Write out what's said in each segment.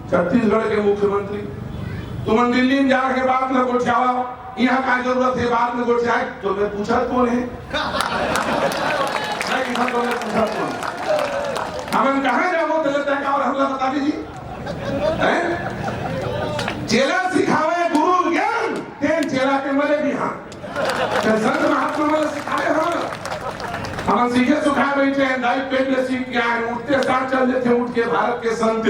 छत्तीसगढ़ के मुख्यमंत्री, तुम दिल्ली में जाके बात न गोठियावा, यहाँ का जरूरत है बात न गोठियाए, तो मैं पूछा कौन है? मैं तो पूछा कौन? हम कहाँ जाओ गलत है और हमला बता दीजिए। चेला सिखावे गुरु ज्ञान, तेन चेला के मरे भी हाँ संत महात्मा वाले सिखाए हम सीखे सुखा बैठे हैं, दाई पेट में सीख के आए, उठते साथ चल देते उठ के भारत के संत।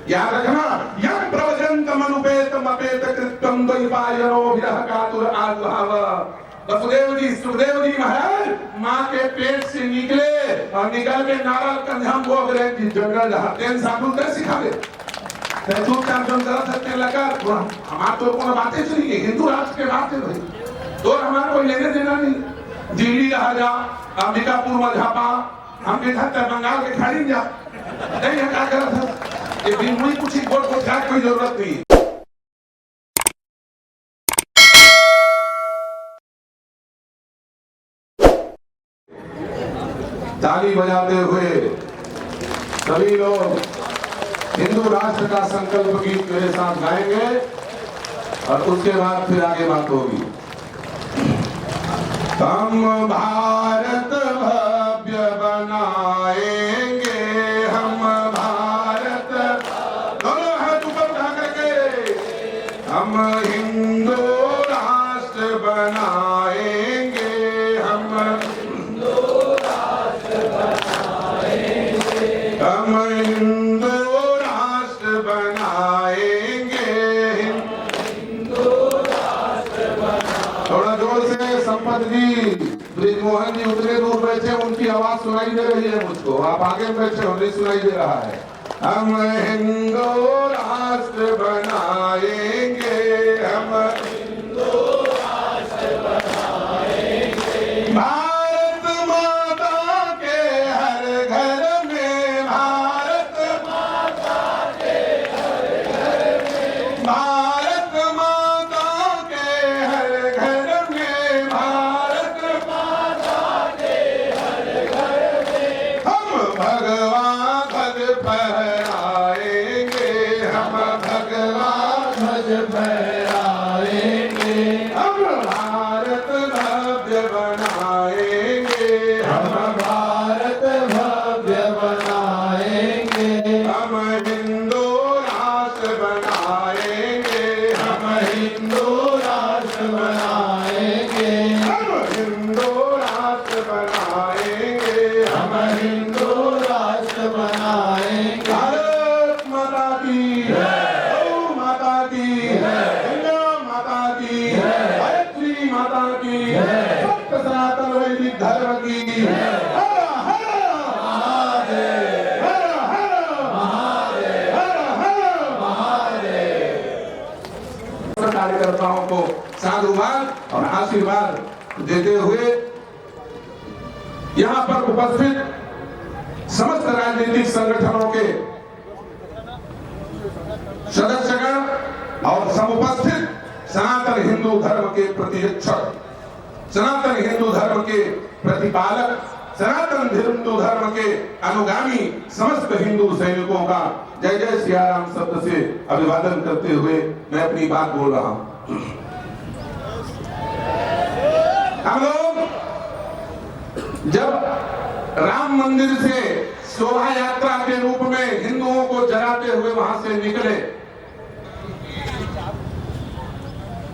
याद रखना, यम प्रवजंतम अनुपेतम अपेत कृत्यम द्वैपायनो विरह कातुर आजुहाव। वसुदेव जी सुखदेव जी महाराज माँ के पेट से निकले और निकल के नारद कंधम वो अंग्रेज जंगल जहां साधु दे सिखावे चुपचाप जो जरा सकते लगा हमारे तो कोनो बातें चली गई, हिंदू राष्ट्र के बातें भाई तो हमारे कोई लेने देना नहीं। दिल्ली रहा जा, अंबिकापुर मझापा, हम भी था बंगाल के खाड़ी जा नहीं है क्या कर था ये भी मुझे कुछ बोल को क्या कोई जरूरत नहीं। ताली बजाते हुए सभी लोग हिंदू राष्ट्र का संकल्प गीत मेरे साथ गाएंगे और उसके बाद फिर आगे बात होगी। हम भारत भव्य बनाएंगे, हम भारत दोनों हाथ ऊपर उठा करके हम हिंदू राष्ट्र बनाएंगे, हम हिंदू राष्ट्र बनाएंगे, हम हिंदू राष्ट्र बनाएंगे, हिंदू राष्ट्र बनाएंगे। थोड़ा जोर से संपत जी, ब्रिजमोहन जी उतने दूर बैठे उनकी आवाज सुनाई दे रही है मुझको, आप आगे बैठे हो नहीं सुनाई दे रहा है। हम हिंदू राष्ट्र बनाएंगे, हम हिंदू राष्ट्र बनाएंगे। भारत माता के हर घर में, भारत माता के हर घर में, भारत माता के हर घर में, भारत माता के हर घर में हम भगवा ध्वज फहराएंगे, हम भगवा ध्वज फहराएंगे, हम भारत भव्य बनाएंगे, हम भारत भव्य बनाएंगे, हम हिंदू राष्ट्र बनाएंगे, हम हिंदू राष्ट्र बनाएंगे, हम हिंदू राष्ट्र बनाएंगे, हम हिंदू राष्ट्र बनाएंगे। भारत माता की गौ माता की गंगा माता की गायत्री माता की सत्य सनातन वैदिक धर्म की हर हर महादेव, हर हर महादेव, हर हर महादेव। कार्यकर्ताओं को साधुवाद और आशीर्वाद देते हुए यहाँ पर उपस्थित समस्त राजनीतिक संगठनों के सदस्यगण और समुपस्थित सनातन हिंदू धर्म के प्रतिरक्षक, सनातन हिंदू धर्म के प्रतिपालक, सनातन हिंदू धर्म के अनुगामी समस्त हिंदू सैनिकों का जय जय सिया राम शब्द से अभिवादन करते हुए मैं अपनी बात बोल रहा हूं। हम लोग जब राम मंदिर से शोभा यात्रा के रूप में हिंदुओं को जगाते हुए वहां से निकले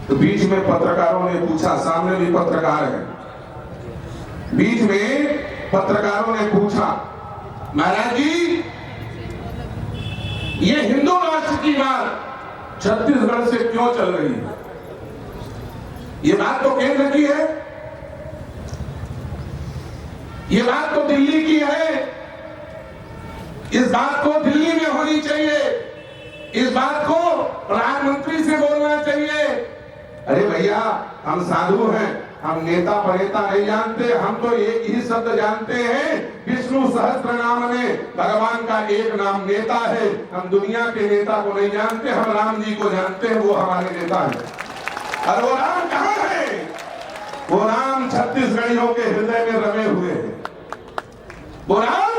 तो बीच में पत्रकारों ने पूछा, सामने भी पत्रकार है, बीच में पत्रकारों ने पूछा महाराज जी ये हिंदू राष्ट्र की बात छत्तीसगढ़ से क्यों चल रही है? ये बात तो केंद्र की है, ये बात तो दिल्ली की है, इस बात को दिल्ली में होनी चाहिए, इस बात को प्रधानमंत्री से बोलना चाहिए। अरे भैया हम साधु हैं, हम नेता पनेता नहीं जानते, हम तो एक ही शब्द जानते हैं, विष्णु सहस्त्र नाम में भगवान का एक नाम नेता है। हम दुनिया के नेता को नहीं जानते, हम राम जी को जानते हैं, वो हमारे नेता हैं। और वो राम कहाँ है? वो राम छत्तीसगढ़ियों के हृदय में रमे हुए हैं, वो राम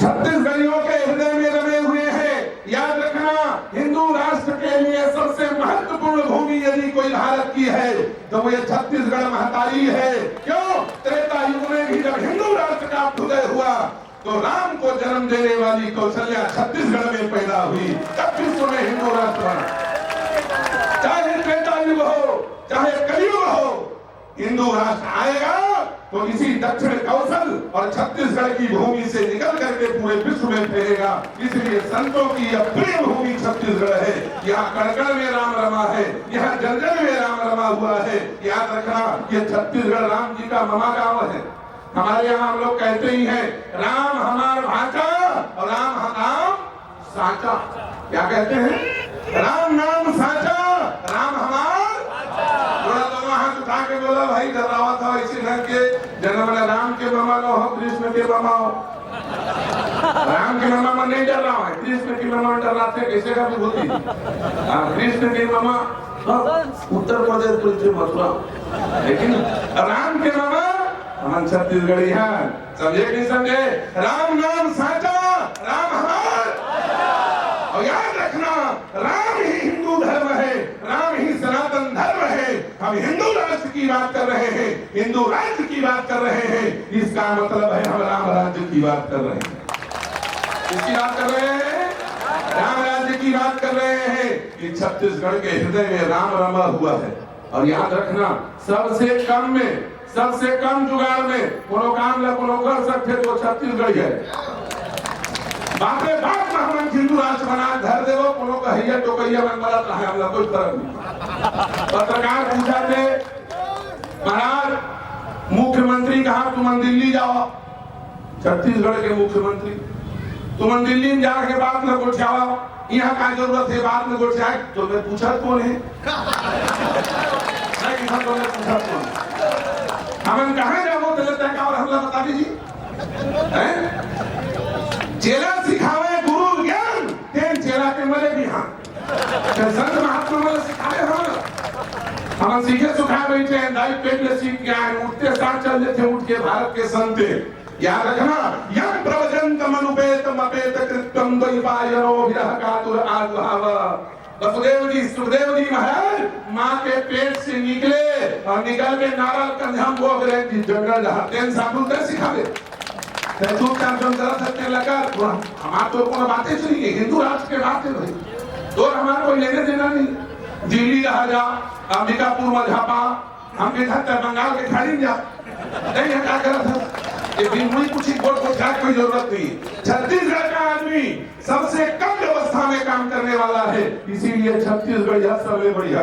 छत्तीसगढ़ियों के हृदय में रमे हुए हैं। याद रखना हिंदू राष्ट्र के लिए सबसे महत्वपूर्ण भूमि यदि कोई भारत की है तो वो ये छत्तीसगढ़ महतारी है। क्यों? त्रेता युग में भी जब हिंदू राष्ट्र का उदय हुआ तो राम को जन्म देने वाली कौशल्या छत्तीसगढ़ में पैदा हुई, तब विश्व में हिंदू राष्ट्र बना। चाहे त्रेता युग हो चाहे कलयुग हो, हिंदू राष्ट्र आएगा तो इसी दक्षिण कौशल और छत्तीसगढ़ की भूमि से निकल करके पूरे विश्व में फैलेगा। इसलिए संतों की यह प्रिय भूमि छत्तीसगढ़ है। यहाँ कण-कण में राम रमा है, यहाँ जन-जन में राम रमा हुआ है। याद रखना, ये छत्तीसगढ़ राम जी का ममा गांव है। हमारे यहाँ हम लोग कहते ही हैं, राम हमार भाषा और राम हमार साचा। क्या कहते हैं? राम नाम साचा, राम हमार। थोड़ा दोनों हाथ उठा के बोला, भाई डरावा था इसी ढंग के जन्म में राम के मामा नो हो, कृष्ण के मामा हो। राम के मामा में नहीं डर रहा है, कृष्ण की मामा में डर रहा थे। कैसे का भी होती कृष्ण के मामा उत्तर प्रदेश पुलिस मथुरा, लेकिन राम के मामा हम छत्तीसगढ़ी हैं। समझे नहीं समझे? राम नाम साचा, राम हमार। और याद रखना, राम ही हिंदू धर्म है, राम ही सनातन धर्म है। हम हिंदू राष्ट्र की बात कर रहे हैं, हिंदू राज्य की बात कर रहे हैं। इसका मतलब है हम राम राज्य की बात कर रहे हैं। किसकी बात कर रहे हैं? राम राज्य की बात कर रहे हैं कि छत्तीसगढ़ के हृदय में राम रमा हुआ है। और याद रखना, सबसे कम जुगाड़ में कोनो काम ला कोनो कर सकते तो छत्तीसगढ़ है। बापे बाप में हम हिंदू राष्ट्र बना धर देवो, कोनो कहिया तो कहिया मन मरत रहे, हमला कोई फर्क नहीं। पत्रकार पूछा थे, महाराज मुख्यमंत्री कहा? तुम दिल्ली जाओ। छत्तीसगढ़ के मुख्यमंत्री, तुम दिल्ली में जाके बात न गोठियाओ, यहाँ का जरूरत है बात में गोठियाए। तो मैं पूछा कौन है? तो मैं पूछा कौन? हम कहाँ जाओ तो लेता है और हमला बता दीजिए। चेला सिखावे गुरु ज्ञान, तेन चेला के मले भी हाँ। संत महात्मा वाले सिखाए हम सीखे सुखाए बैठे हैं, दाई पेट ले सीख गया, उठते साथ चल देते उठ के भारत के संत। याद रखना, यम प्रवचंतम अनुपेतम अपेत कृत्यम द्वैपायनो विरह कातुर आजुहाव। वसुदेव जी, सुखदेव जी महाराज माँ के पेट से निकले और निकल के नारल कंधम भोग रहे थी जंगल जहाँ। तेन साधु दे सिखावे तू क्या जो जरा सकते लगा हमार तो कोनो बातें सुनिए, हिंदू राष्ट्र के बात है भाई, तो हमारा कोई लेने देना नहीं। दिल्ली रहा जा, अंबिकापुर में झापा, हम के घर बंगाल के खाड़ी जा नहीं है। क्या करत है ये दिन मुई कुछ बोल को क्या कोई जरूरत नहीं। छत्तीसगढ़ का आदमी सबसे कम व्यवस्था में काम करने वाला है, इसीलिए छत्तीसगढ़ यह सबसे बढ़िया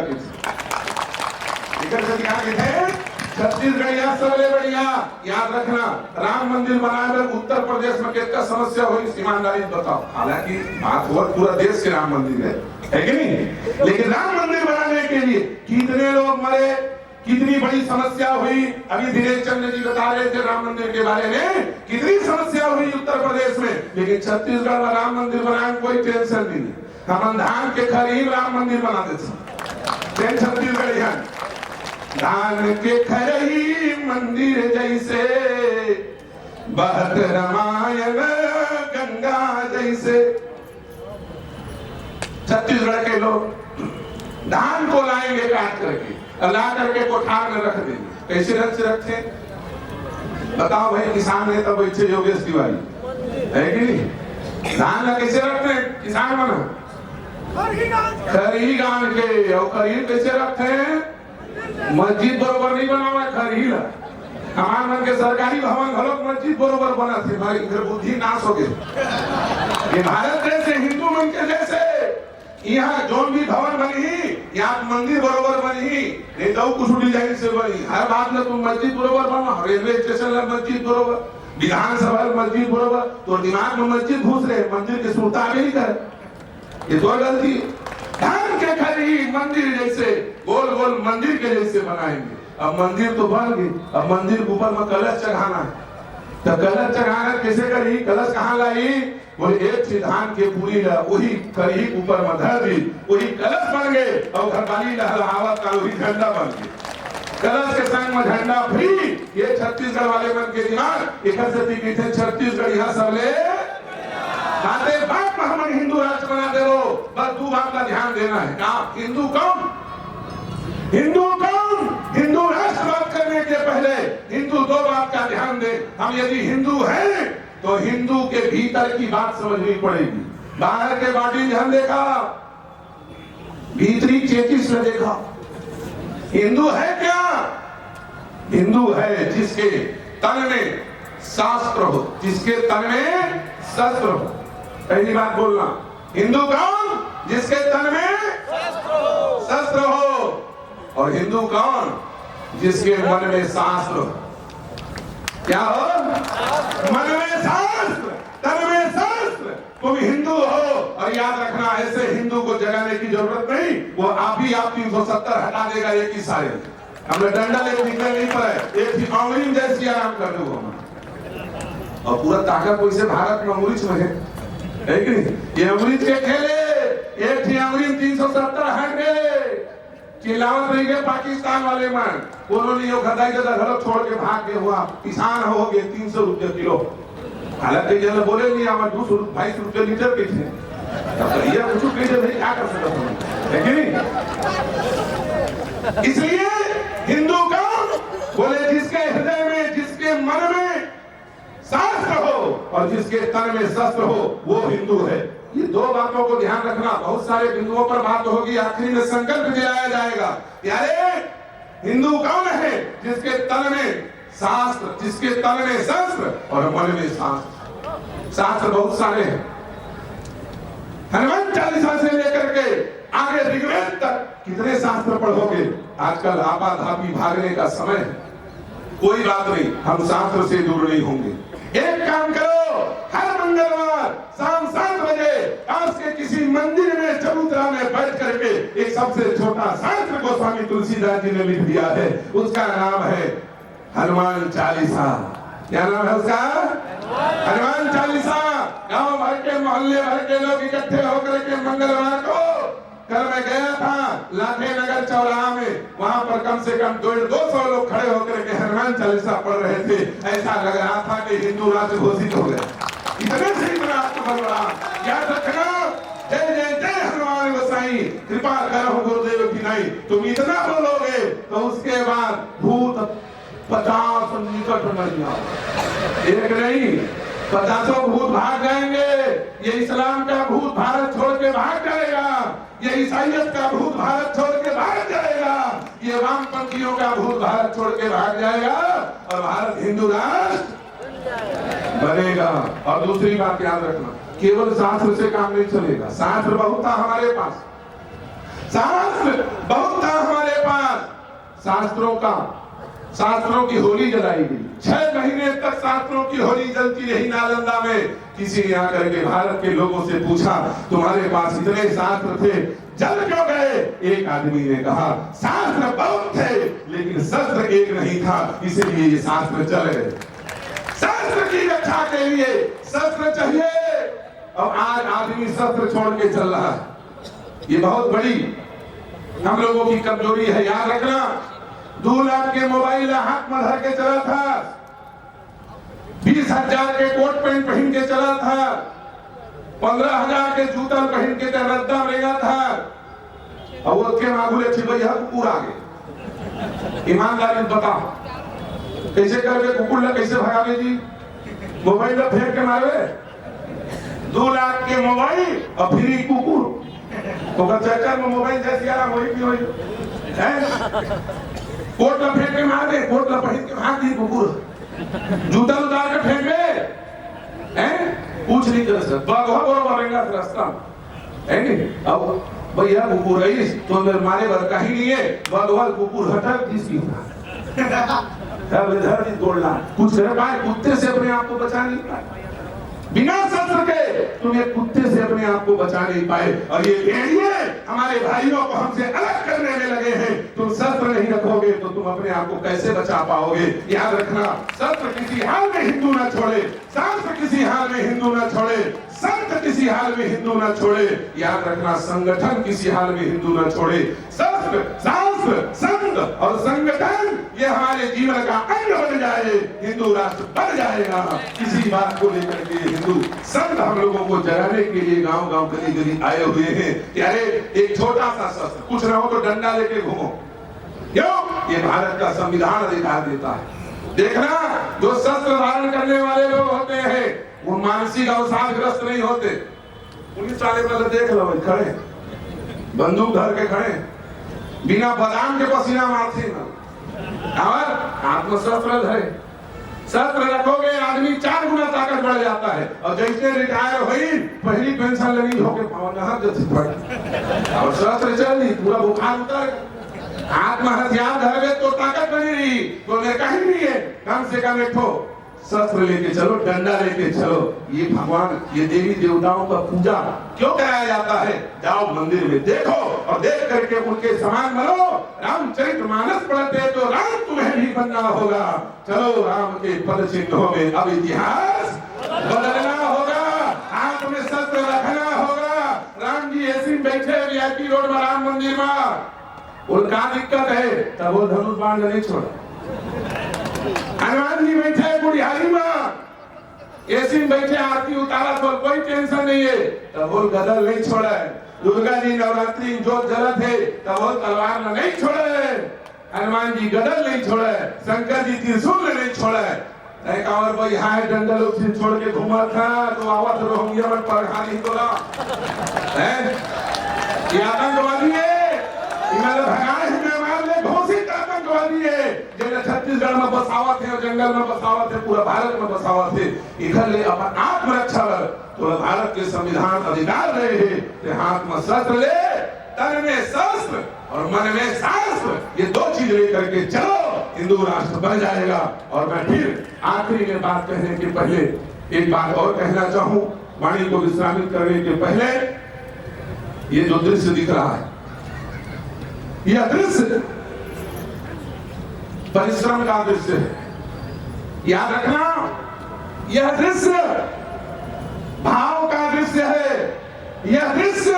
छत्तीसगढ़ यह सबसे बढ़िया। याद रखना, राम मंदिर बनाए उत्तर प्रदेश में कितना समस्या हुई, ईमानदारी बताओ। हालांकि बात हुआ पूरा देश के राम मंदिर है कि नहीं, लेकिन राम मंदिर बनाने के लिए कितने लोग मरे, कितनी बड़ी समस्या हुई। अभी दिनेश चंद्र जी बता रहे थे राम मंदिर के बारे में, कितनी समस्या हुई उत्तर प्रदेश में। लेकिन छत्तीसगढ़ में राम मंदिर बनाने कोई टेंशन नहीं। हम धान के खरीद राम मंदिर बना देते छत्तीसगढ़। यहाँ धान के खरही मंदिर जैसे, बहत रामायण गंगा जैसे। छत्तीसगढ़ के लोग धान को लाएंगे काट करके, ला करके कोठार में रख देंगे। कैसे रख से रखते? बताओ भाई, किसान है तब बैठे योगेश तिवारी है कि नहीं? धान ला कैसे रखते हैं किसान बना? खरही गान के। और खरही कैसे रखते हैं? मस्जिद बरोबर नहीं बना हुआ खरही ला। हमारे मन के सरकारी भवन घलोक मस्जिद बरोबर बना थे, भाई फिर बुद्धि नाश हो गई। ये भारत देश है, हिंदू मन के जैसे यहाँ जो भी भवन बनी, यहाँ मंदिर बरोबर बनी, नहीं तो कुछ डिजाइन से बनी। हर बात में तुम मस्जिद बरोबर बनो, रेलवे स्टेशन में मस्जिद बरोबर, विधानसभा में मस्जिद बरोबर, तो दिमाग में मस्जिद घुस रहे, मंदिर की सुरता भी नहीं करे। ये तो गलती। धान के खरी मंदिर जैसे गोल गोल मंदिर के जैसे बनाएंगे। अब मंदिर तो बन गई, अब मंदिर के ऊपर में कलश चढ़ाना है। तो कलश चढ़ाना कैसे करी? कलश कहाँ लाई? बोले एक सी धान के पूरी ला, वही करी ऊपर में धर दी, वही कलश बन गए और घरवाली लहलावत का वही झंडा बन गए। कलश के संग में झंडा फ्री। ये छत्तीसगढ़ वाले मन के दिमाग एक छत्तीसगढ़ यहाँ सबले बाते बात पर हम हिंदू राष्ट्र बना दे रो, बस दो बात का ध्यान देना है। कहा हिंदू कौन, हिंदू कौन? हिंदू राष्ट्र बात करने के पहले हिंदू दो बात का ध्यान दे। हम यदि हिंदू हैं तो हिंदू के भीतर की बात समझनी पड़ेगी। बाहर के बॉडी ध्यान देखा, भीतरी चेतिस न देखा। हिंदू है क्या? हिंदू है जिसके तन में शास्त्र हो, जिसके तन में शस्त्र हो। पहली बात बोलना, हिंदू कौन? जिसके तन में शस्त्र हो। और हिंदू कौन? जिसके मन में शास्त्र हो। क्या हो? मन में शास्त्र, तन में शास्त्र। तुम हिंदू हो और याद रखना, ऐसे हिंदू को जगाने की जरूरत नहीं, वो आप ही आप 370 हटा देगा एक ही सारे। हमने डंडा लेके निकले नहीं पड़े, एक ही अंगुली जैसी आराम कर दो। और पूरा ताकत को इसे भारत में अंगुली में है कि नहीं? ये अंगुली के खेले, एक ही अंगुली 370 हट गए। चिल्लावत नहीं गए पाकिस्तान वाले मन, उन्होंने खदाई जगह घर छोड़ के भाग गए। हुआ किसान हो गए 300 रुपये किलो। हालांकि जब बोले नहीं, हमारे 222 रुपये लीटर के थे, कुछ लीटर नहीं क्या कर सकता है कि नहीं? इसलिए हिंदू कौन? बोले जिसके हृदय में, जिसके मन में शास्त्र हो और जिसके तन में शस्त्र हो, वो हिंदू है। ये दो बातों को ध्यान रखना। बहुत सारे बिंदुओं पर बात होगी, आखिरी में संकल्प दिलाया जाएगा। यारे हिंदू कौन है? जिसके तन में शास्त्र, जिसके तन में शस्त्र और मन में शास्त्र। शास्त्र बहुत सारे हैं, हनुमान चालीसा से लेकर के आगे ऋग्वेद तक कितने शास्त्र पढ़ोगे? आजकल आपाधापी भागने का समय है। कोई बात नहीं, हम शास्त्र से दूर नहीं होंगे। एक काम करो, हर मंगलवार शाम 7 बजे पास के किसी मंदिर में चबूतरा में बैठ करके एक सबसे छोटा शास्त्र को स्वामी तुलसीदास जी ने लिख दिया है। उसका नाम है हनुमान चालीसा। क्या नाम है उसका? हनुमान चालीसा। गांव भर के, मोहल्ले भर के लोग इकट्ठे होकर के मंगलवार को, कल मैं गया था लाखे नगर चौराहा में, वहां पर कम से कम 200 लोग खड़े होकर के हनुमान चालीसा पढ़ रहे थे। ऐसा लग रहा था कि हिंदू राष्ट्र घोषित हो गया। इतने से इतना राष्ट्र बन रहा। याद रखना, जय जय जय हनुमान गोसाई, कृपा करो गुरुदेव की नहीं। तुम इतना बोलोगे तो उसके बाद भूत 50 निकट मर जाओ। एक नहीं, 50 भूत भाग जाएंगे। ये इस्लाम का भूत भारत छोड़ के भाग जाएगा, ये ईसाइयत का भूत भारत छोड़ के भाग जाएगा, ये वामपंथियों का भूत भारत छोड़ के भाग जाएगा और भारत हिंदू राष्ट्र बनेगा। और दूसरी बात याद रखना, केवल शास्त्र से काम नहीं चलेगा। शास्त्र बहुत था हमारे पास, शास्त्र बहुत था हमारे पास। शास्त्रों की होली जलाई गई। 6 महीने तक शास्त्रों की होली जलती रही नालंदा में। किसी ने आकर के भारत के लोगों से पूछा, तुम्हारे पास इतने शास्त्र थे, जल क्यों गए? एक आदमी ने कहा, शास्त्र बहुत थे लेकिन शस्त्र एक नहीं था, इसलिए ये शास्त्र जल गए। शास्त्र की रक्षा के लिए शस्त्र चाहिए और आज आदमी शस्त्र छोड़ के चल रहा है। ये बहुत बड़ी हम लोगों की कमजोरी है। याद रखना, 2 लाख के मोबाइल हाथ में धर के चला था, 20,000 के कोट पैंट पहन के चला था, 15,000 के जूता पहन के रद्दा रेगा था। और वो के मागुले छिपैया कुकुर आ गए। ईमानदारी बताओ, कैसे करके कुकुर ला कैसे भगावे जी? मोबाइल में फेंक के मारवे? 2 लाख के मोबाइल और फ्री कुकुर। तो चक्कर में मोबाइल जैसे यार वही भी वही है। कोट ला फेंक के मार दे, कोट ला पहन के भाग दी कुकुर, जूता उतार के फेंक दे, कुछ नहीं कर सकता। रास्ता है नहीं। अब भैया कुकुर रईस तो मारे भर का ही नहीं है, भगवान कुकुर हटक जिसकी तोड़ना कुछ कर पाए, कुत्ते से अपने आप को बचा नहीं पाए। बिना शस्त्र के तुम एक कुत्ते से अपने आप को बचा नहीं पाए। और ये भेड़िए हमारे भाइयों को हमसे अलग करने में लगे हैं। तुम शस्त्र नहीं रखोगे तो तुम अपने आप को कैसे बचा पाओगे? याद रखना, शस्त्र किसी हाल में हिंदू न छोड़े, शास्त्र किसी हाल में हिंदू न छोड़े, संत किसी हाल में हिंदू न छोड़े। याद रखना, संगठन किसी हाल में हिंदू न छोड़े। शस्त्र, शास्त्र, संत और संगठन ये हमारे जीवन का अंग बन जाए, हिंदू राष्ट्र बन जाएगा। इसी बात को लेकर के हिंदू संत हम लोगों को जगाने के लिए गांव गांव गली गली आए हुए हैं कि अरे एक छोटा सा शस्त्र, कुछ ना हो तो डंडा लेके घूमो। क्यों? ये भारत का संविधान अधिकार देता है। देखना, जो शस्त्र धारण करने वाले लोग होते हैं वो मानसिक अवसादग्रस्त नहीं होते। पुलिस वाले मतलब देख लो, खड़े बंदूक धर के खड़े, बिना बादाम के पसीना मारते ना, और आत्मशस्त्र धरे। शस्त्र रखोगे आदमी 4 गुना ताकत बढ़ जाता है। और जैसे रिटायर हुई पहली पेंशन लगी होके और शस्त्र चली, पूरा बुखार उतर। आत्म हथियार धरवे तो ताकत बनी रही, तो मेरे कहीं नहीं है। कम से कम एक शस्त्र लेके चलो, डंडा लेके चलो। ये भगवान, ये देवी देवताओं का पूजा क्यों कराया जाता है? जाओ मंदिर में देखो और देख करके उनके समान बनो। रामचरितमानस पढ़ते तो राम तुम्हें भी बनना होगा। चलो राम के पद चिन्हों में अब इतिहास बदलना होगा, हाथ में शस्त्र रखना होगा। राम जी ऐसी बैठे वीआईपी रोड में राम मंदिर में, उनका दिक्कत है तब वो धनुष बाण नहीं छोड़ा। हनुमान जी बैठे बुढ़ियारी में, ऐसी बैठे आरती उतारा तो कोई टेंशन नहीं है, तब वो गदल नहीं छोड़ा है। दुर्गा जी नवरात्रि जो जलत है तब वो तलवार में नहीं छोड़ा है। हनुमान जी गदल नहीं छोड़ा है, शंकर जी त्रिशूल नहीं छोड़ा है। और भाई हाय डंडल उसे छोड़ के घुमा था तो आवाज रोहिंग्या में परखा नहीं तोला है। ये आतंकवादी है, घोषित आतंकवादी है। जैसे छत्तीसगढ़ में बसावत है, जंगल में बसावत है, पूरा भारत में बसावत है। इधर अपन आत्मरक्षा तो भारत के संविधान अधिकार रहे हैं। हाथ में शस्त्र ले, तन में शस्त्र और मन में शास्त्र, ये 2 चीज लेकर के चलो, हिंदू राष्ट्र बन जाएगा। और मैं फिर आखिरी में बात कहने के पहले एक बात और कहना चाहूं, वाणी को विश्रामित करने के पहले। ये जो दृश्य दिख रहा है, यह दृश्य परिश्रम का दृश्य है। याद रखना, यह दृश्य भाव का दृश्य है, यह दृश्य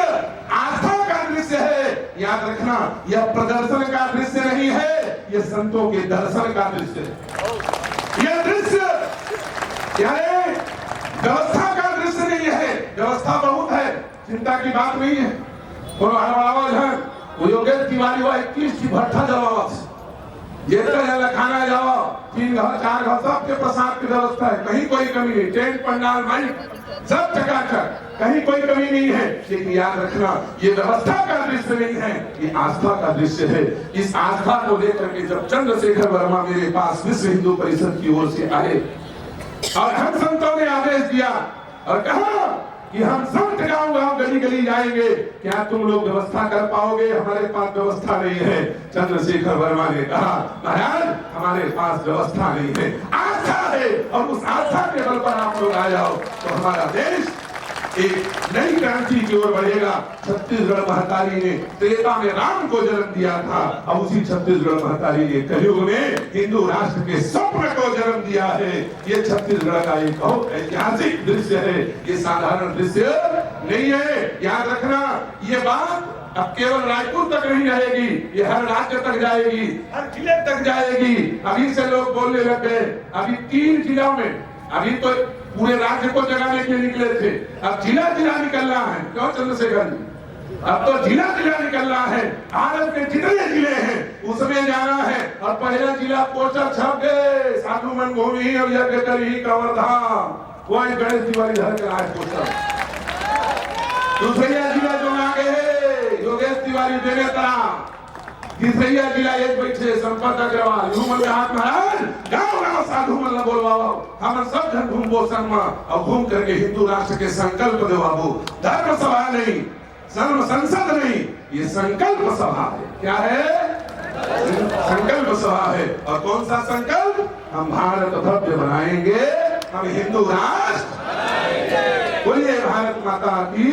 आस्था का दृश्य है। याद रखना, यह प्रदर्शन का दृश्य नहीं है, यह संतों के दर्शन का दृश्य है। यह दृश्य व्यवस्था का दृश्य नहीं है। व्यवस्था बहुत है, चिंता की बात नहीं है। वो योगेश तिवारी वो 21 की भट्ठा जलावा, जितना खाना जाओ 3 घर 4 घर सबके प्रसाद की व्यवस्था है, कहीं कोई कमी नहीं। टेंट पंडाल माइक सब चकाचक, कहीं कोई कमी नहीं है। लेकिन याद रखना, ये व्यवस्था का दृश्य नहीं है, ये आस्था का दृश्य है। इस आस्था को लेकर के जब चंद्रशेखर वर्मा मेरे पास विश्व हिंदू परिषद की ओर से आए और हम संतों ने आदेश दिया और कहा कि हम संत गांव गांव गली गली जाएंगे, क्या तुम लोग व्यवस्था कर पाओगे? हमारे पास व्यवस्था नहीं है। चंद्रशेखर वर्मा ने कहा, महाराज हमारे पास व्यवस्था नहीं है, आस्था है, और उस आस्था के बल पर आप लोग आ जाओ तो हमारा देश एक नई क्रांति की ओर बढ़ेगा। छत्तीसगढ़ महतारी ने त्रेता में राम को जन्म दिया था, अब उसी छत्तीसगढ़ महतारी ने कलयुग में हिंदू राष्ट्र के स्वप्न को जन्म दिया है। ये छत्तीसगढ़ का एक बहुत ऐतिहासिक दृश्य है, ये साधारण दृश्य नहीं है। याद रखना, ये बात अब केवल रायपुर तक नहीं रहेगी, ये हर राज्य तक जाएगी, हर जिले तक जाएगी। अभी से लोग बोलने लग गए, अभी 3 जिलों में, अभी तो पूरे राज्य को जगाने के लिए निकले थे, अब जिला जिला निकलना है। क्यों चंद्रशेखर जी? अब तो जिला जिला निकलना है। भारत के जितने जिले हैं उसमें जाना है। और पहला जिला पोस्टर छप गए, साधु मन भूमि और यज्ञ करी कवर्धाम, वही गणेश तिवारी धर कर आए पोस्टर। दूसरा जिला जो आगे है योगेश तिवारी देवेता, तीसरा जिला एक बैठे संपत अग्रवाल, घूमल हाथ महाराज गाँव गाँव साधु मन बोलवाओ, हम सब जन घूम बोसन में और घूम करके हिंदू राष्ट्र के संकल्प दे बाबू। धर्म सभा नहीं, धर्म संसद नहीं, ये संकल्प सभा है। क्या है? संकल्प सभा है। और कौन सा संकल्प? हम भारत भव्य बनाएंगे, हम हिंदू राष्ट्र। बोलिए भारत माता की।